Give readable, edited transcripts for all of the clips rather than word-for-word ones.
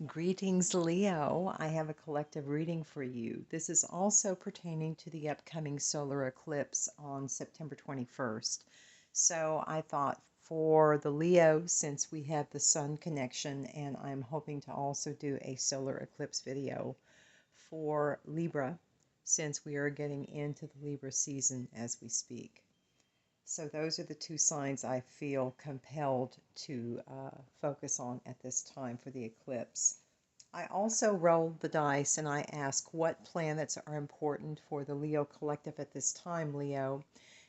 Greetings, Leo. I have a collective reading for you. This is also pertaining to the upcoming solar eclipse on September 21st. So I thought for the Leo, since we have the sun connection, and I'm hoping to also do a solar eclipse video for Libra, since we are getting into the Libra season as we speak. So those are the two signs I feel compelled to focus on at this time for the eclipse. I also rolled the dice and I asked what planets are important for the Leo collective at this time, Leo.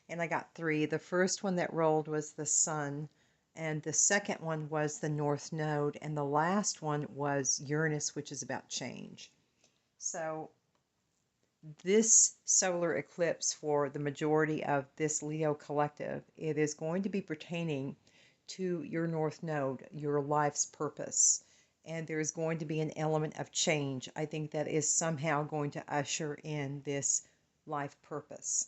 And I got three. The first one that rolled was the Sun, and the second one was the North Node, and the last one was Uranus, which is about change. So this solar eclipse for the majority of this Leo collective, it is going to be pertaining to your North Node, your life's purpose. And there's going to be an element of change. I think that is somehow going to usher in this life purpose.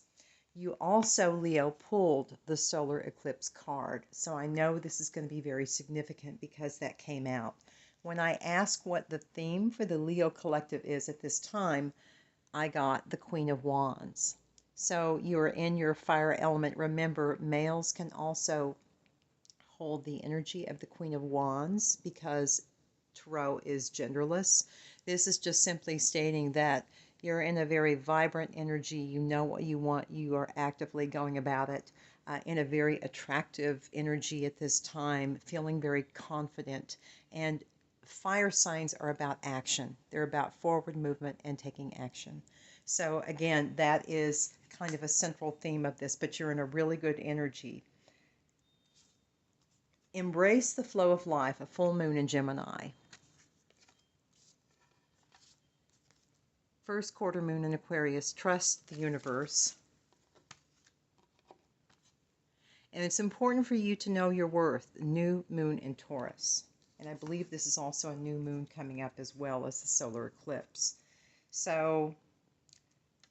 You also, Leo, pulled the solar eclipse card. So I know this is going to be very significant because that came out. When I ask what the theme for the Leo collective is at this time, I got the Queen of Wands. So you're in your fire element. Remember, males can also hold the energy of the Queen of Wands because Tarot is genderless. This is just simply stating that you're in a very vibrant energy. You know what you want. You are actively going about it in a very attractive energy at this time, feeling very confident. And fire signs are about action. They're about forward movement and taking action. So again, that is kind of a central theme of this, but you're in a really good energy. Embrace the flow of life, a full moon in Gemini. First quarter moon in Aquarius, trust the universe. And it's important for you to know your worth, new moon in Taurus. And I believe this is also a new moon coming up as well as the solar eclipse. So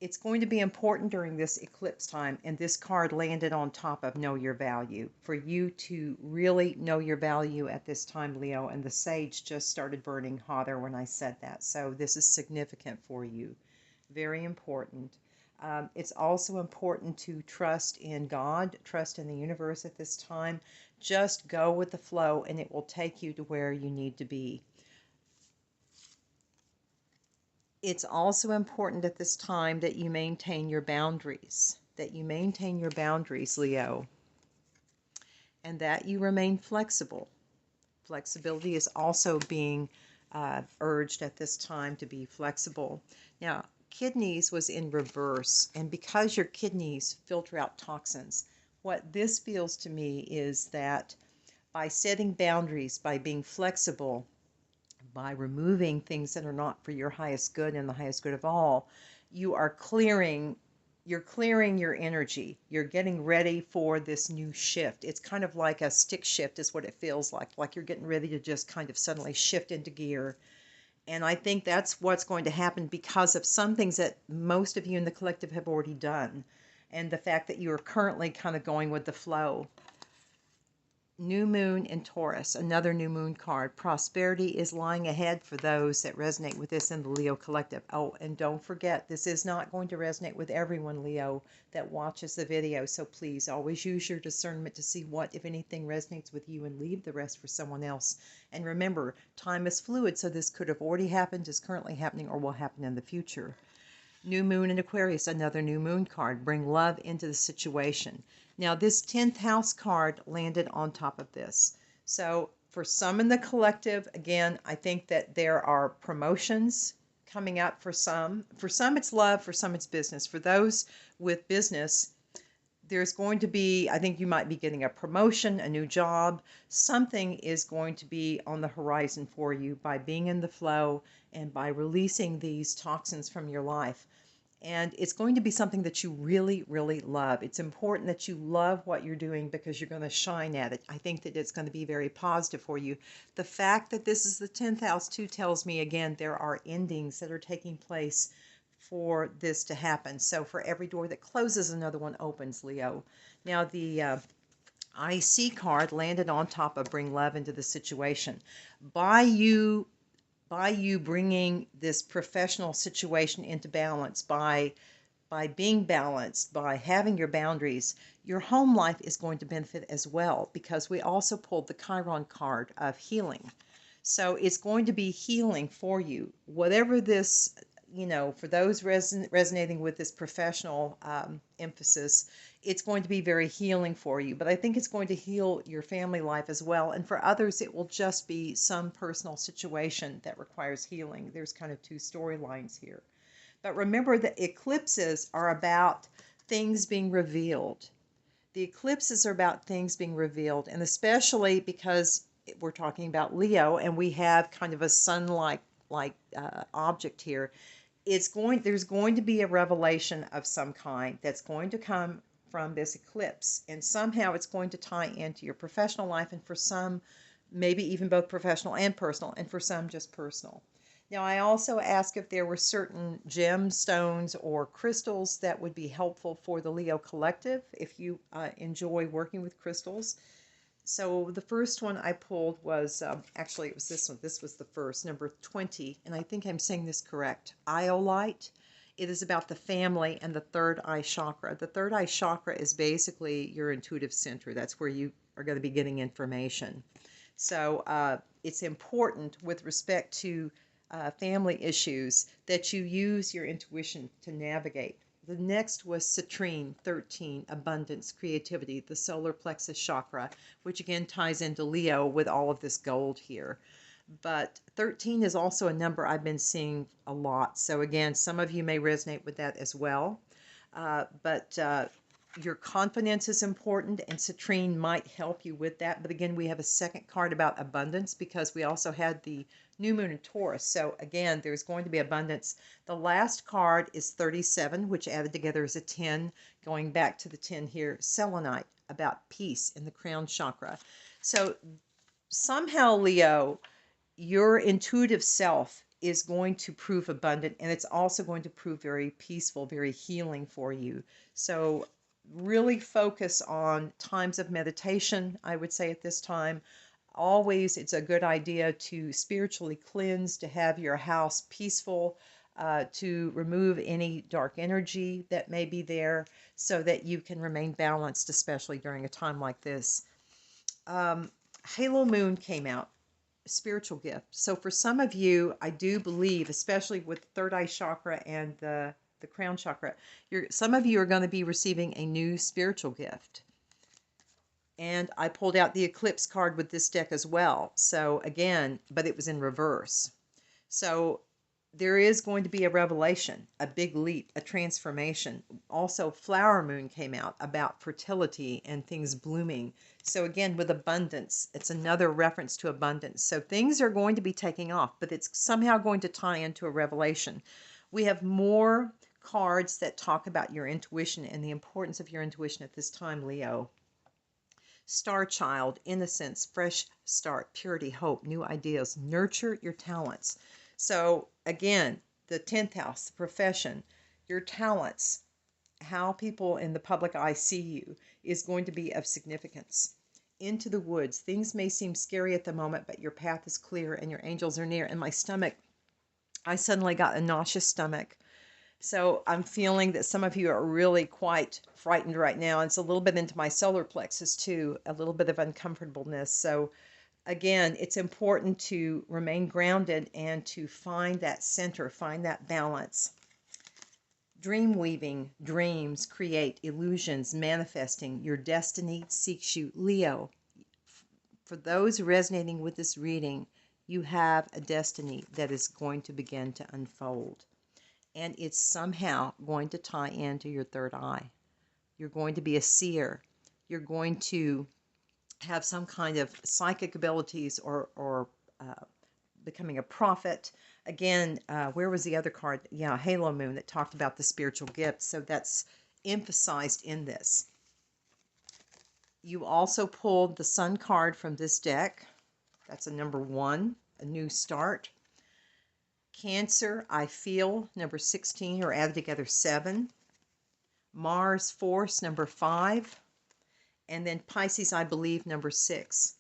it's going to be important during this eclipse time, and this card landed on top of know your value, for you to really know your value at this time, Leo, and the sage just started burning hotter when I said that. So this is significant for you. Very important. It's also important to trust in God, trust in the universe at this time. Just go with the flow, and it will take you to where you need to be. It's also important at this time that you maintain your boundaries, Leo, and that you remain flexible. Flexibility is also being urged at this time, to be flexible. Now, kidneys was in reverse, and because your kidneys filter out toxins, what this feels to me is that by setting boundaries, by being flexible, by removing things that are not for your highest good and the highest good of all, you're clearing your energy. You're getting ready for this new shift. It's kind of like a stick shift is what it feels like you're getting ready to just kind of suddenly shift into gear. And I think that's what's going to happen because of some things that most of you in the collective have already done, and the fact that you're currently kind of going with the flow. New moon in Taurus, another new moon card. Prosperity is lying ahead for those that resonate with this in the Leo collective. Oh, and don't forget, this is not going to resonate with everyone, Leo, that watches the video. So please always use your discernment to see what, if anything, resonates with you and leave the rest for someone else. And remember, time is fluid, so this could have already happened, is currently happening, or will happen in the future. New moon in Aquarius, another new moon card. Bring love into the situation. Now, this 10th house card landed on top of this. So for some in the collective, again, I think that there are promotions coming up for some. For some, it's love. For some, it's business. For those with business, there's going to be, I think you might be getting a promotion, a new job. Something is going to be on the horizon for you by being in the flow and by releasing these toxins from your life. And it's going to be something that you really, really love. It's important that you love what you're doing because you're going to shine at it. I think that it's going to be very positive for you. The fact that this is the 10th house too tells me, again, there are endings that are taking place for this to happen. So for every door that closes, another one opens, Leo. Now, the IC card landed on top of bring love into the situation. By you by you bringing this professional situation into balance, by being balanced, by having your boundaries, your home life is going to benefit as well, because we also pulled the Chiron card of healing. So it's going to be healing for you. Whatever this, for those resonating with this professional emphasis, it's going to be very healing for you. But I think it's going to heal your family life as well. And for others, it will just be some personal situation that requires healing. There's kind of two storylines here. But remember that eclipses are about things being revealed. The eclipses are about things being revealed, and especially because we're talking about Leo and we have kind of a sun-like object here. There's going to be a revelation of some kind that's going to come from this eclipse, and somehow it's going to tie into your professional life, and for some, maybe even both professional and personal, and for some just personal. Now, I also asked if there were certain gemstones or crystals that would be helpful for the Leo collective if you enjoy working with crystals. So the first one I pulled was, actually it was this one. This was the first, number 20, and I think I'm saying this correct. Iolite. It is about the family and the third eye chakra. The third eye chakra is basically your intuitive center. That's where you are going to be getting information. So it's important with respect to family issues that you use your intuition to navigate. The next was citrine, 13, abundance, creativity, the solar plexus chakra, which again ties into Leo with all of this gold here. But 13 is also a number I've been seeing a lot. So again, some of you may resonate with that as well. But your confidence is important, and citrine might help you with that. But again, we have a second card about abundance because we also had the new moon in Taurus. So again, there's going to be abundance. The last card is 37, which added together is a 10, going back to the 10 here, selenite, about peace in the crown chakra. So somehow, Leo, your intuitive self is going to prove abundant, and it's also going to prove very peaceful, very healing for you. So really focus on times of meditation, I would say, at this time. Always, it's a good idea to spiritually cleanse, to have your house peaceful, to remove any dark energy that may be there so that you can remain balanced, especially during a time like this. Halo Moon came out, spiritual gift. So for some of you, I do believe, especially with the third eye chakra and the crown chakra, some of you are going to be receiving a new spiritual gift. And I pulled out the Eclipse card with this deck as well. So again, but it was in reverse. So there is going to be a revelation, a big leap, a transformation. Also, Flower Moon came out about fertility and things blooming. So again, with abundance, it's another reference to abundance. So things are going to be taking off, but it's somehow going to tie into a revelation. We have more cards that talk about your intuition and the importance of your intuition at this time, Leo. Star Child, innocence, fresh start, purity, hope, new ideas, nurture your talents. So again, the 10th house, the profession, your talents, how people in the public eye see you is going to be of significance. Into the woods. Things may seem scary at the moment, but your path is clear and your angels are near. And my stomach, I suddenly got a nauseous stomach. So I'm feeling that some of you are really quite frightened right now. It's a little bit into my solar plexus too, a little bit of uncomfortableness. So again, it's important to remain grounded and to find that center, find that balance. Dream weaving, dreams, create, illusions, manifesting. Your destiny seeks you. Leo, for those resonating with this reading, you have a destiny that is going to begin to unfold. And it's somehow going to tie into your third eye. You're going to be a seer. You're going to have some kind of psychic abilities or becoming a prophet. Again, where was the other card? Yeah, Halo Moon that talked about the spiritual gifts. So that's emphasized in this. You also pulled the Sun card from this deck. That's a number 1, a new start. Cancer, I feel, number 16, or added together 7. Mars, force, number 5. And then Pisces, I believe, number 6.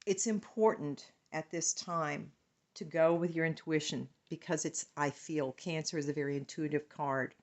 It's important at this time to go with your intuition, because I feel Cancer is a very intuitive card.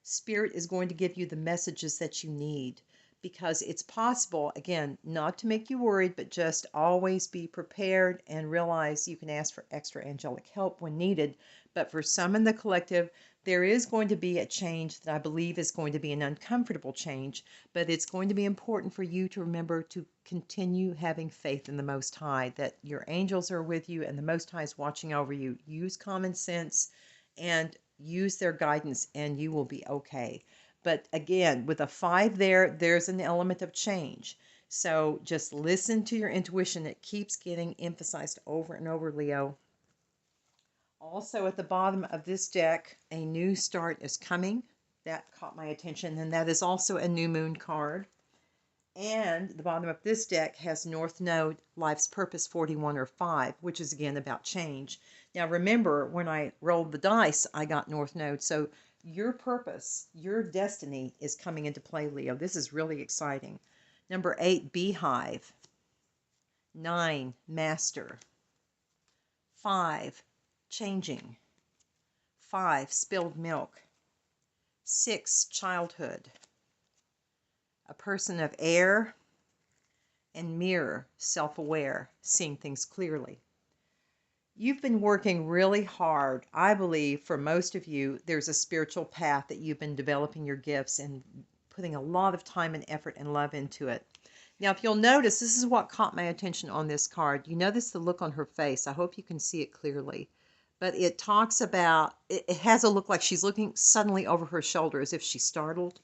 Spirit is going to give you the messages that you need, because it's possible, again, not to make you worried, but just always be prepared and realize you can ask for extra angelic help when needed. But for some in the collective, there is going to be a change that I believe is going to be an uncomfortable change, but it's going to be important for you to remember to continue having faith in the Most High, that your angels are with you and the Most High is watching over you. Use common sense and use their guidance, and you will be okay. But again, with a 5 there, there's an element of change. So just listen to your intuition. It keeps getting emphasized over and over, Leo. Also, at the bottom of this deck, a new start is coming. That caught my attention, and that is also a new moon card. And the bottom of this deck has North Node, Life's Purpose 41 or 5, which is again about change. Now remember, when I rolled the dice, I got North Node. So your purpose, your destiny is coming into play, Leo. This is really exciting. Number 8, Beehive. 9, Master. 5, Changing. 5, Spilled Milk. 6, Childhood. A person of air, and mirror, self-aware, seeing things clearly. You've been working really hard. I believe for most of you, there's a spiritual path that you've been developing your gifts and putting a lot of time and effort and love into it. Now, if you'll notice, this is what caught my attention on this card. You notice the look on her face. I hope you can see it clearly. But it talks about, it has a look like she's looking suddenly over her shoulder as if she's startled.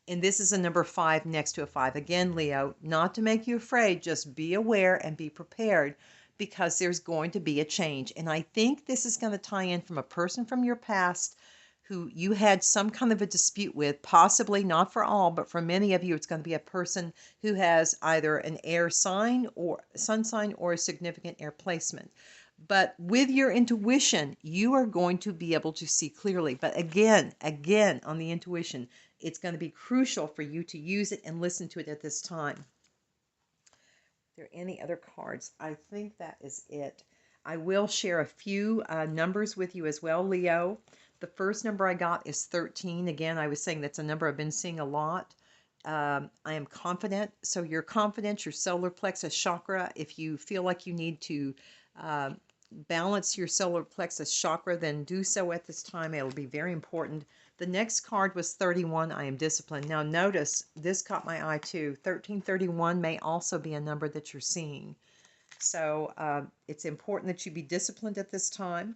And this is a number 5 next to a 5. Again, Leo, not to make you afraid, just be aware and be prepared, because there's going to be a change. And I think this is going to tie in from a person from your past who you had some kind of a dispute with, possibly not for all, but for many of you, it's going to be a person who has either an air sign or sun sign or a significant air placement. But with your intuition, you are going to be able to see clearly. But again, on the intuition, it's going to be crucial for you to use it and listen to it at this time. Are there any other cards? I think that is it. I will share a few numbers with you as well, Leo. The first number I got is 13. Again, I was saying that's a number I've been seeing a lot. I am confident. So your confidence, your solar plexus chakra, if you feel like you need to balance your solar plexus chakra, then do so at this time. It'll be very important. The next card was 31. I am disciplined. Now notice, this caught my eye too. 1331 may also be a number that you're seeing. So it's important that you be disciplined at this time.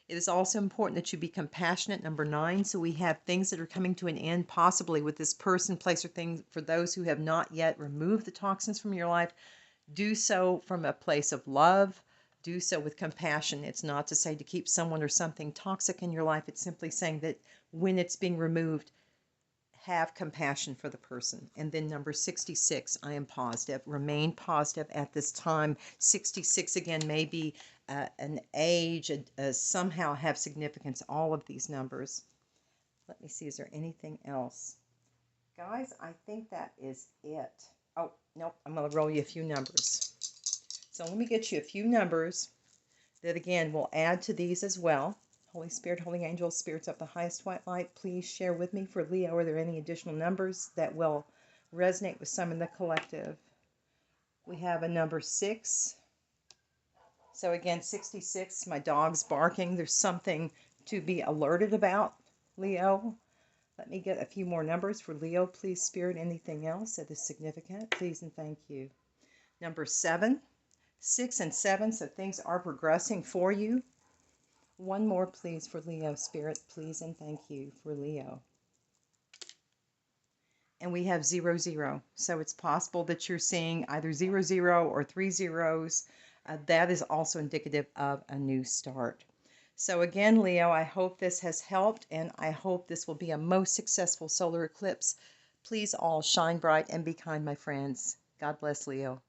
It is also important that you be compassionate, number 9. So we have things that are coming to an end, possibly with this person, place, or thing. For those who have not yet removed the toxins from your life, do so from a place of love. Do so with compassion. It's not to say to keep someone or something toxic in your life. It's simply saying that when it's being removed, have compassion for the person. And then number 66, I am positive. Remain positive at this time. 66 again may be an age, somehow have significance, all of these numbers. Let me see, is there anything else? Guys, I think that is it. Oh, nope, I'm going to roll you a few numbers. So let me get you a few numbers that, again, will add to these as well. Holy Spirit, Holy Angels, Spirits of the highest white light, please share with me. For Leo, are there any additional numbers that will resonate with some in the collective? We have a number 6. So again, 66, my dog's barking. There's something to be alerted about, Leo. Let me get a few more numbers for Leo. Please, Spirit, anything else that is significant? Please and thank you. Number 7. 6 and 7, so things are progressing for you. One more, please, for Leo, Spirit, please and thank you for Leo. And we have 0, 0. So it's possible that you're seeing either 0, 0 or 3 zeros. That is also indicative of a new start. So again, Leo, I hope this has helped, and I hope this will be a most successful solar eclipse. Please all shine bright and be kind, my friends. God bless, Leo.